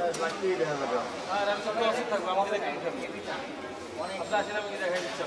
আর আমি তো অসুখ থাকবো আমাকে দেখে আপনার আসলে আমি দেখাই দিচ্ছি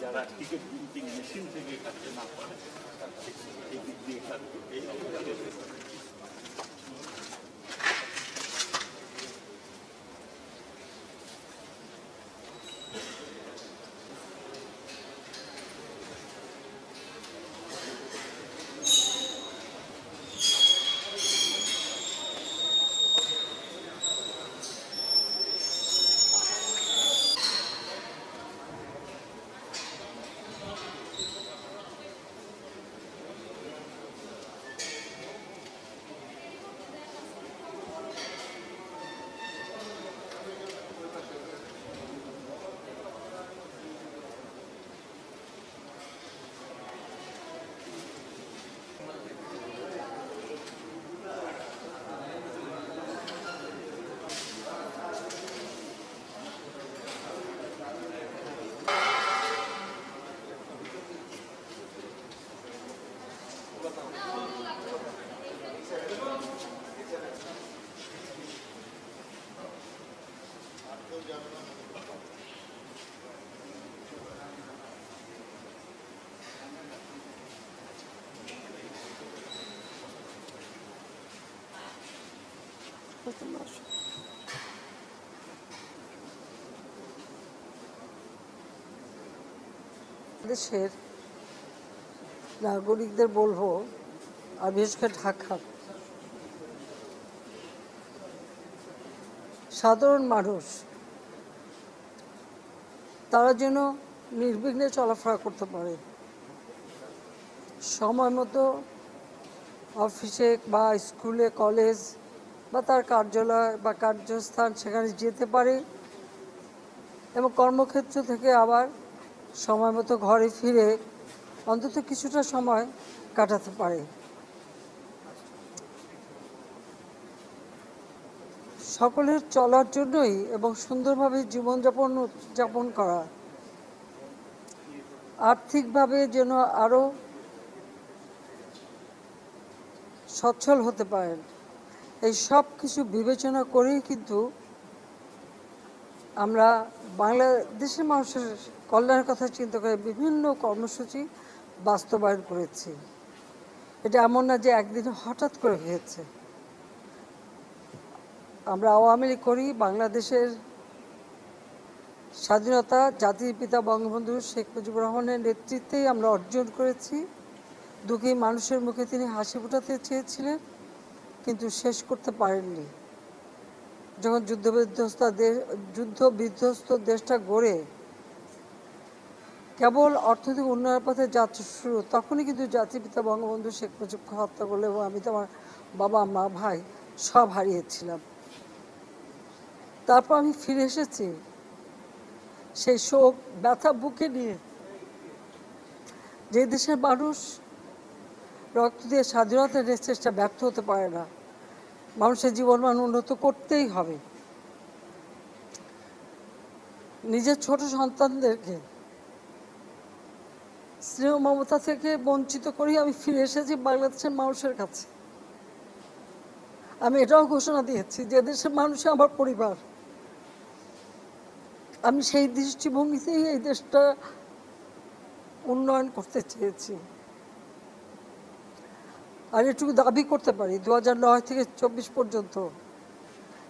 যারা টিকিট প্রিন্টিং মেশিন থেকে কাটতে না পারে তার এই দিক দিয়ে কাটবে এই দেশের নাগরিকদের বলবো, আর বিশেষ করে ঢাকার সাধারণ মানুষ তারা যেন নির্বিঘ্নে চলাফেরা করতে পারে, সময় মতো অফিসে বা স্কুলে, কলেজ বা তার কার্যালয় বা কার্যস্থান সেখানে যেতে পারে এবং কর্মক্ষেত্র থেকে আবার সময় মতো ঘরে ফিরে অন্তত কিছুটা সময় কাটাতে পারে। সকলের চলার জন্যই এবং সুন্দরভাবে জীবনযাপন করা, আর্থিকভাবে যেন আরও সচ্ছল হতে পারেন, এই সব কিছু বিবেচনা করেই কিন্তু আমরা বাংলাদেশের মানুষের কল্যাণের কথা চিন্তা করে বিভিন্ন কর্মসূচি বাস্তবায়ন করেছি। এটা এমন না যে একদিনে হঠাৎ করে হয়েছে। আমরা আওয়ামী লীগ করি, বাংলাদেশের স্বাধীনতা জাতির পিতা বঙ্গবন্ধু শেখ মুজিবুর রহমানের নেতৃত্বেই আমরা অর্জন করেছি। দুঃখী মানুষের মুখে তিনি হাসি ফোটাতে চেয়েছিলেন, কিন্তু শেষ করতে পারেননি। যখন যুদ্ধ বিধ্বস্ত দেশটা গড়ে কেবল অর্থনৈতিক উন্নয়নের পথে যাত্রা শুরু, তখনই কিন্তু জাতির পিতা বঙ্গবন্ধু শেখ মুজিবকে হত্যা করলো এবং আমি তো আমার বাবা, মা, ভাই সব হারিয়েছিলাম। তারপর আমি ফিরে এসেছি সেই শোক ব্যথা বুকে নিয়ে। যে দেশের মানুষ রক্ত দিয়ে স্বাধীনতা নিয়ে চেষ্টা ব্যর্থ হতে পারে না, মানুষের জীবনমান উন্নত করতেই হবে। নিজের ছোট সন্তানদেরকে স্নেহ মমতা থেকে বঞ্চিত করেই আমি ফিরে এসেছি বাংলাদেশের মানুষের কাছে। আমি এটাও ঘোষণা দিয়েছি যে দেশের মানুষই আমার পরিবার। আমি সেই দৃষ্টিভঙ্গিতেই এই দেশটা উন্নয়ন করতে চেয়েছি। আর এটুকু দাবি করতে পারি, 2009 থেকে 24 পর্যন্ত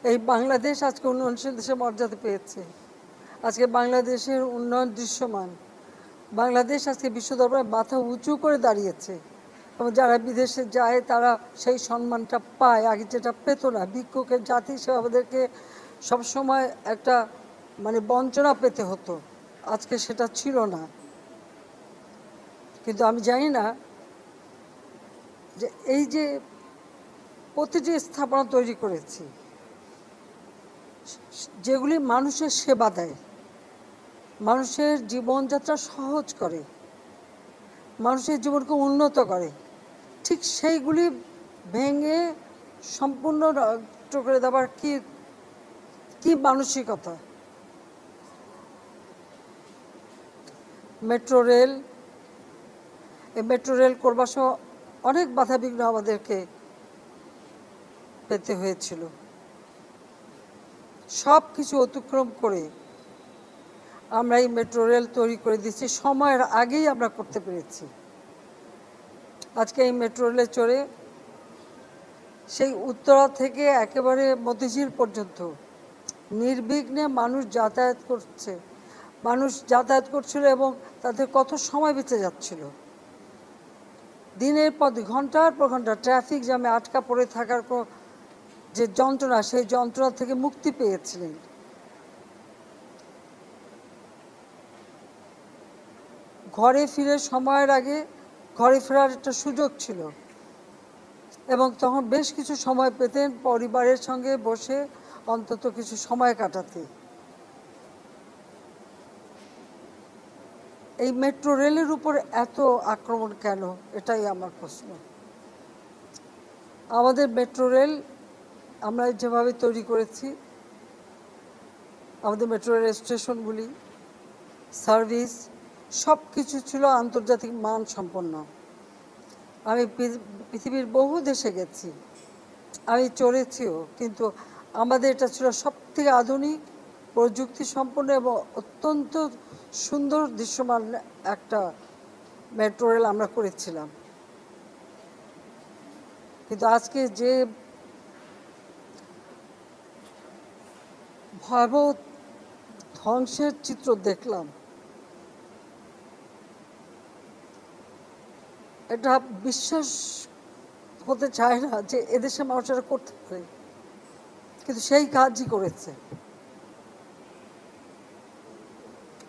এই বাংলাদেশ আজকে উন্নয়নশীল দেশের মর্যাদা পেয়েছে। আজকে বাংলাদেশের উন্নয়ন দৃশ্যমান। বাংলাদেশ আজকে বিশ্ব দরবারে মাথা উঁচু করে দাঁড়িয়েছে এবং যারা বিদেশে যায় তারা সেই সম্মানটা পায়, আগে যেটা পেত না। ভিক্ষুকের জাতি হিসেবে আমাদেরকে সবসময় একটা বঞ্চনা পেতে হতো, আজকে সেটা ছিল না। কিন্তু আমি জানি না যে এই যে প্রতিটি স্থাপনা তৈরি করেছি যেগুলি মানুষের সেবা দেয়, মানুষের জীবনযাত্রা সহজ করে, মানুষের জীবনকে উন্নত করে, ঠিক সেইগুলি ভেঙে সম্পূর্ণ নষ্ট করে দেওয়ার কি মানসিকতা। মেট্রো রেল, এই মেট্রো রেল করবার সময় অনেক বাধাবিঘ্ন আমাদেরকে পেতে হয়েছিল। সব কিছু অতিক্রম করে আমরা এই মেট্রো রেল তৈরি করে দিচ্ছি, সময়ের আগেই আমরা করতে পেরেছি। আজকে এই মেট্রো রেলে চড়ে সেই উত্তরা থেকে একেবারে মতিঝিল পর্যন্ত নির্বিঘ্নে মানুষ যাতায়াত করছিল এবং তাদের কত সময় বেঁচে যাচ্ছিল। দিনের পর ঘন্টার পর ঘন্টা ট্রাফিক জ্যামে আটকা পড়ে থাকার যে যন্ত্রণা, সেই যন্ত্রণা থেকে মুক্তি পেয়েছিলেন। ঘরে ফিরে সময়ের আগে ঘরে ফেরার একটা সুযোগ ছিল এবং তখন বেশ কিছু সময় পেতেন পরিবারের সঙ্গে বসে অন্তত কিছু সময় কাটাতে। এই মেট্রো রেলের উপর এত আক্রমণ কেন, এটাই আমার প্রশ্ন। আমাদের মেট্রো রেল আমরা যেভাবে তৈরি করেছি, আমাদের মেট্রো রেল স্টেশনগুলি, সার্ভিস সব কিছু ছিল আন্তর্জাতিক মান সম্পন্ন। আমি পৃথিবীর বহু দেশে গেছি, আমি চড়েছিও, কিন্তু আমাদের এটা ছিল সবথেকে আধুনিক, প্রযুক্তি সম্পন্ন এবং অত্যন্ত সুন্দর দৃশ্যমান একটা মেট্রো রেল আমরা করেছিলাম। কিন্তু আজকে যে ভয়াবহ ধ্বংসের চিত্র দেখলাম, এটা বিশ্বাস হতে চায় না যে এদেশের মানুষেরা করতে পারে, কিন্তু সেই কাজই করেছে।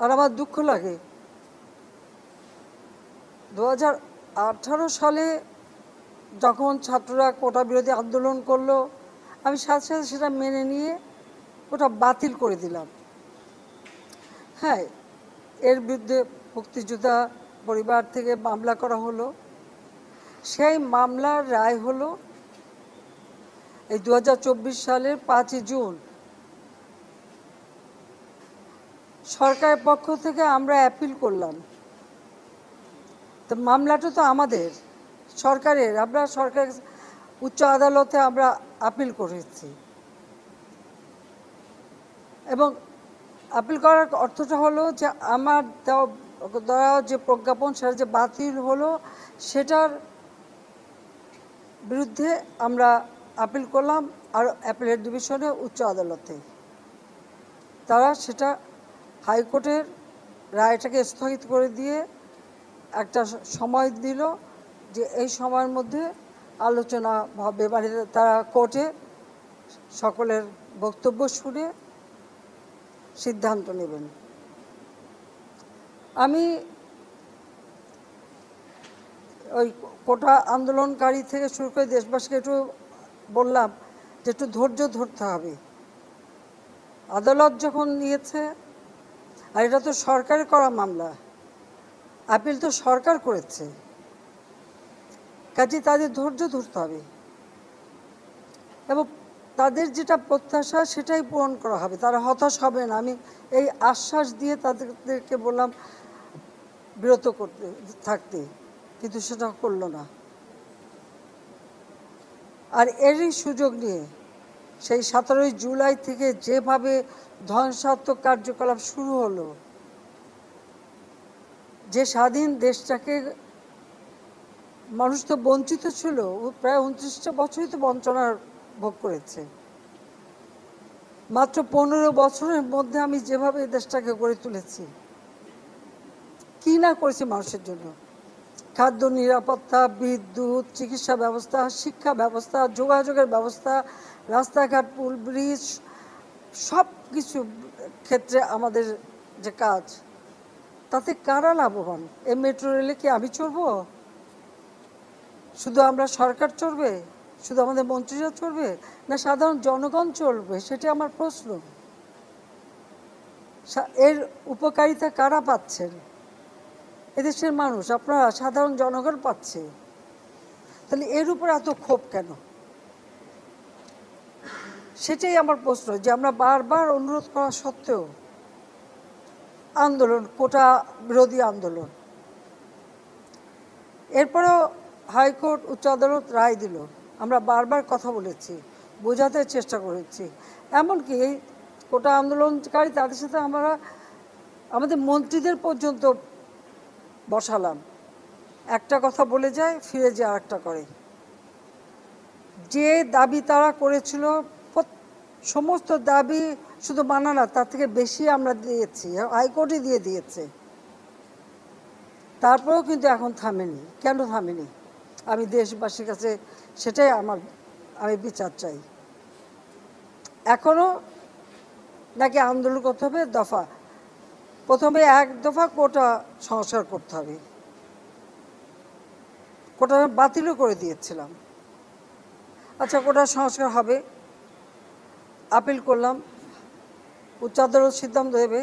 আর আমার দুঃখ লাগে 2018 সালে যখন ছাত্ররা কোটা বিরোধী আন্দোলন করলো, আমি সাথে সাথে সেটা মেনে নিয়ে ওটা বাতিল করে দিলাম। হ্যাঁ, এর বিরুদ্ধে মুক্তিযোদ্ধা পরিবার থেকে মামলা করা হলো। সেই মামলার রায় হলো এই 2024 সালের 5 জুন। সরকারের পক্ষ থেকে আমরা অ্যাপিল করলাম। তো মামলাটা তো আমাদের সরকারের, আমরা সরকার উচ্চ আদালতে আমরা আপিল করেছি, এবং আপিল করার অর্থটা হলো যে আমার দেওয়া যে প্রজ্ঞাপন সেটা যে বাতিল হলো, সেটার বিরুদ্ধে আমরা আপিল করলাম আর অ্যাপিলেট ডিভিশনে উচ্চ আদালতে। তারা সেটা হাইকোর্টের রায়টাকে স্থগিত করে দিয়ে একটা সময় দিল যে এই সময়ের মধ্যে আলোচনা হবে, মানে তারা কোর্টে সকলের বক্তব্য শুনে সিদ্ধান্ত নেবেন। আমি ওই কোটা আন্দোলনকারী থেকে শুরু করে দেশবাসীকে একটু বললাম যে একটু ধৈর্য ধরতে হবে। আদালত যখন নিয়েছে, আর এটা তো সরকারের করা মামলা, আপিল তো সরকার করেছে, কাজে তাদের ধৈর্য ধরতে হবে এবং তাদের যেটা প্রত্যাশা সেটাই পূরণ করা হবে, তারা হতাশ হবে না। আমি এই আশ্বাস দিয়ে তাদেরকে বললাম বিরত করতে থাকতে, কিন্তু সেটা করলো না। আর এরই সুযোগ নিয়ে সেই 17 জুলাই থেকে যেভাবে ধ্বংসাত্মক কার্যকলাপ শুরু হলো, যে স্বাধীন দেশটাকে মানুষ তো বঞ্চিত ছিল, প্রায় 29টা বছরই তো বঞ্চনার ভোগ করেছে। মাত্র 15 বছরের মধ্যে আমি যেভাবে দেশটাকে গড়ে তুলেছি, কি না করেছি মানুষের জন্য। খাদ্য নিরাপত্তা, বিদ্যুৎ, চিকিৎসা ব্যবস্থা, শিক্ষা ব্যবস্থা, যোগাযোগের ব্যবস্থা, রাস্তাঘাট, পুল, ব্রিজ, সব কিছু ক্ষেত্রে আমাদের যে কাজ, তাতে কারা লাভবান? এই মেট্রো রেলে কি আমি চড়বো? শুধু আমরা সরকার চড়বে? শুধু আমাদের মন্ত্রীরা চড়বে? না সাধারণ জনগণ চলবে? সেটা আমার প্রশ্ন। এর উপকারিতা কারা পাচ্ছেন? এদেশের মানুষ, আপনারা, সাধারণ জনগণ পাচ্ছে। তাহলে এর উপর এত ক্ষোভ কেন? সেটাই আমার প্রশ্ন, যে আমরা বারবার অনুরোধ করা সত্ত্বেও আন্দোলন, কোটা বিরোধী আন্দোলন। এরপরেও হাইকোর্ট, উচ্চ আদালত রায় দিল। আমরা বারবার কথা বলেছি, বোঝাতে চেষ্টা করেছি। এমনকি এই কোটা আন্দোলনকারী তাদের সাথে আমরা আমাদের মন্ত্রীদের পর্যন্ত বসালাম। একটা কথা বলে যায়, ফিরে যায় আরেকটা করে। যে দাবি তারা করেছিল, সমস্ত দাবি শুধু মানা না, তার থেকে বেশি আমরা দিয়েছি, হাইকোর্টই দিয়ে দিয়েছে। তারপরেও কিন্তু এখন থামেনি। কেন থামেনি? আমি দেশবাসীর কাছে সেটাই আমি বিচার চাই। এখনও নাকি আন্দোলন করতে হবে দফা, প্রথমে 1 দফা কোটা সংস্কার করতে হবে। কোটা বাতিলও করে দিয়েছিলাম। আচ্ছা, কোটা সংস্কার হবে, আপিল করলাম, উচ্চ আদালত সিদ্ধান্ত দেবে।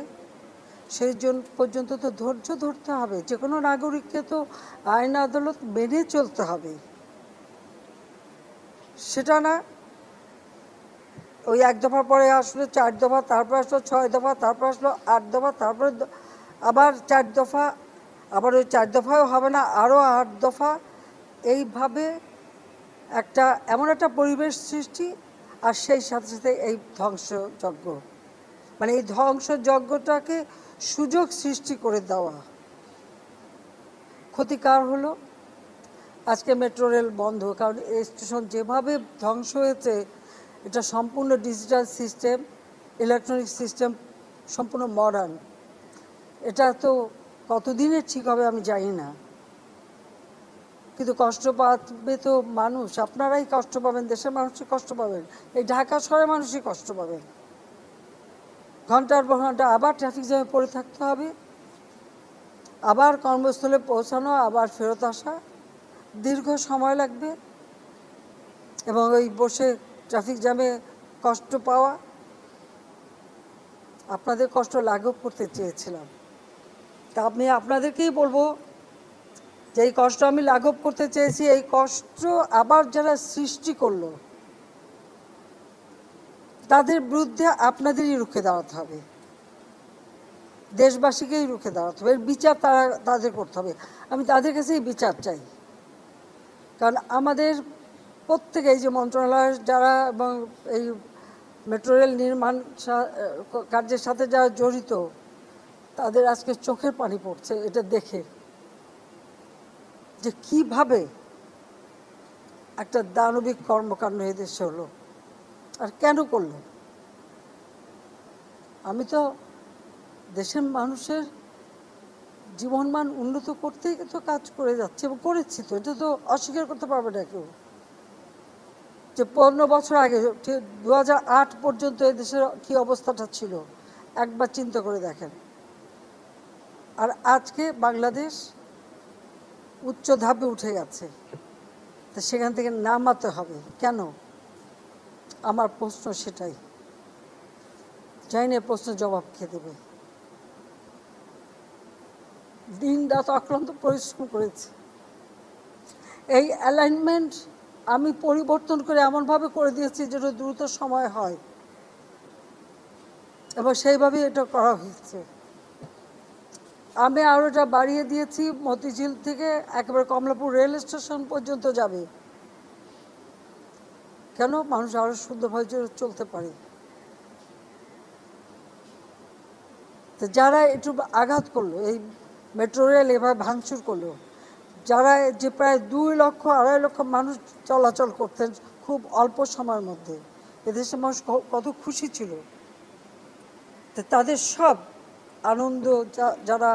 সেই জন্য পর্যন্ত তো ধৈর্য ধরতে হবে। যে কোনো নাগরিককে তো আইন আদালত মেনে চলতে হবে। সেটা না ওই 1 দফা পরে আসলো 4 দফা, তারপর আসলো 6 দফা, তারপর আসলো 8 দফা, তারপরে আবার 4 দফা, আবার ওই 4 দফাও হবে না, আরও 8 দফা। এইভাবে এমন একটা পরিবেশ সৃষ্টি, আর সেই সাথে সাথে এই ধ্বংসযজ্ঞ, মানে এই ধ্বংসযজ্ঞটাকে সুযোগ সৃষ্টি করে দেওয়া। ক্ষতিকার হলো আজকে মেট্রো রেল বন্ধ, কারণ এই স্টেশন যেভাবে ধ্বংস হয়েছে, এটা সম্পূর্ণ ডিজিটাল সিস্টেম, ইলেকট্রনিক সিস্টেম, সম্পূর্ণ মডার্ন। এটা তো কতদিনে ঠিক হবে আমি জানি না, কিন্তু কষ্ট পাবে তো মানুষ। আপনারাই কষ্ট পাবেন, দেশের মানুষই কষ্ট পাবেন, এই ঢাকা শহরের মানুষই কষ্ট পাবেন। ঘন্টার পর ঘন্টা আবার ট্রাফিক জ্যামে পড়ে থাকতে হবে, আবার কর্মস্থলে পৌঁছানো, আবার ফেরত আসা, দীর্ঘ সময় লাগবে। এবং ওই বসে ট্রাফিক জ্যামে কষ্ট পাওয়া, আপনাদের কষ্ট লাঘব করতে চেয়েছিলাম। তা আমি আপনাদেরকেই বলবো যে এই কষ্ট আমি লাঘব করতে চেয়েছি, এই কষ্ট আবার যারা সৃষ্টি করলো তাদের বিরুদ্ধে আপনাদেরই রুখে দাঁড়াতে হবে, দেশবাসীকেই রুখে দাঁড়াতে হবে, এর বিচার তাদের করতে হবে। আমি তাদের কাছেই বিচার চাই, কারণ আমাদের প্রত্যেকে এই যে মন্ত্রণালয়ের যারা এবং এই মেট্রো রেল নির্মাণ কার্যের সাথে যারা জড়িত, তাদের আজকে চোখের পানি পড়ছে এটা দেখে, যে কিভাবে একটা দানবিক কর্মকাণ্ড এদেশে হলো আর কেন করলো। আমি তো দেশের মানুষের জীবনমান উন্নত করতেই তো কাজ করে যাচ্ছি এবং করেছি, তো এটা তো অস্বীকার করতে পারবে না কেউ। যে 15 বছর আগে 2008 পর্যন্ত এদেশের কি অবস্থাটা ছিল একবার চিন্তা করে দেখেন। আর আজকে বাংলাদেশ উচ্চ ধাপে উঠে গেছে, তো সেখান থেকে নামাতে হবে কেন? আমার প্রশ্ন সেটাই, জানি না প্রশ্নের জবাব খেয়ে দেবে। দিন রাত অক্লান্ত পরিশ্রম করেছে, এই অ্যালাইনমেন্ট আমি পরিবর্তন করে এমনভাবে করে দিয়েছি যেটা দ্রুত সময় হয় এবং সেইভাবেই এটা করা হয়েছে। আমি আরও এটা বাড়িয়ে দিয়েছি, মতিঝিল থেকে একেবারে কমলাপুর রেল স্টেশন পর্যন্ত যাবে, কেন? মানুষ আরও সুন্দরভাবে চলতে পারে। তো যারা একটু আঘাত করলো, এই মেট্রো রেল এভাবে ভাঙচুর করলো, যারা যে প্রায় 2 লক্ষ 2.5 লক্ষ মানুষ চলাচল করতেন খুব অল্প সময়ের মধ্যে, এদেশের মানুষ কত খুশি ছিল। তো তাদের সব আনন্দ যারা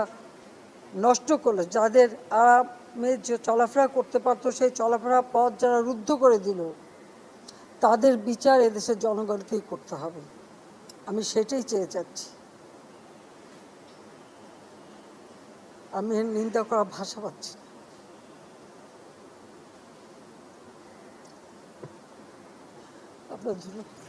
নষ্ট করলো, যাদের আরামে যে চলাফেরা করতে পারতো সেই চলাফেরা পথ যারা রুদ্ধ করে দিল, তাদের বিচার এদেশের জনগণকেই করতে হবে। আমি সেটাই চেয়ে যাচ্ছি। আমি এর নিন্দা করার ভাষা পাচ্ছি না। আপনার ধন্যবাদ।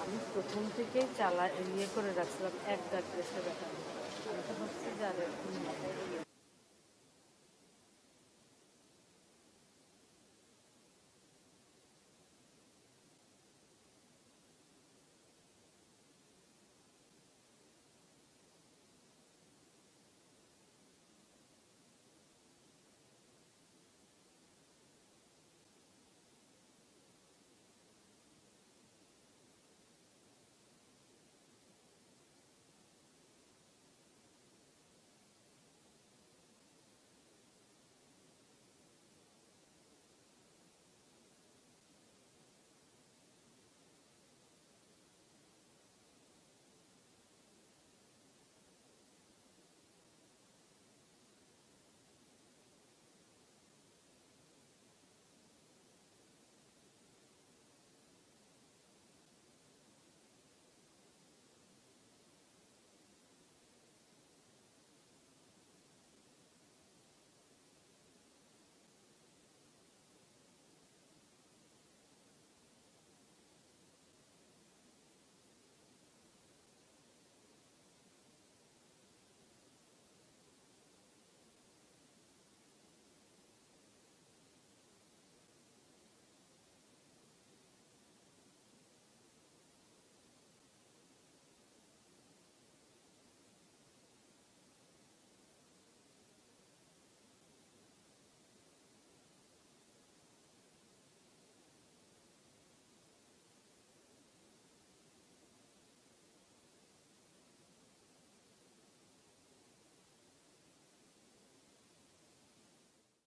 আমি প্রথম থেকেই ইয়ে করে রাখছিলাম, এক দাগ রেখে রাখা। আমি তো ভাবছি যে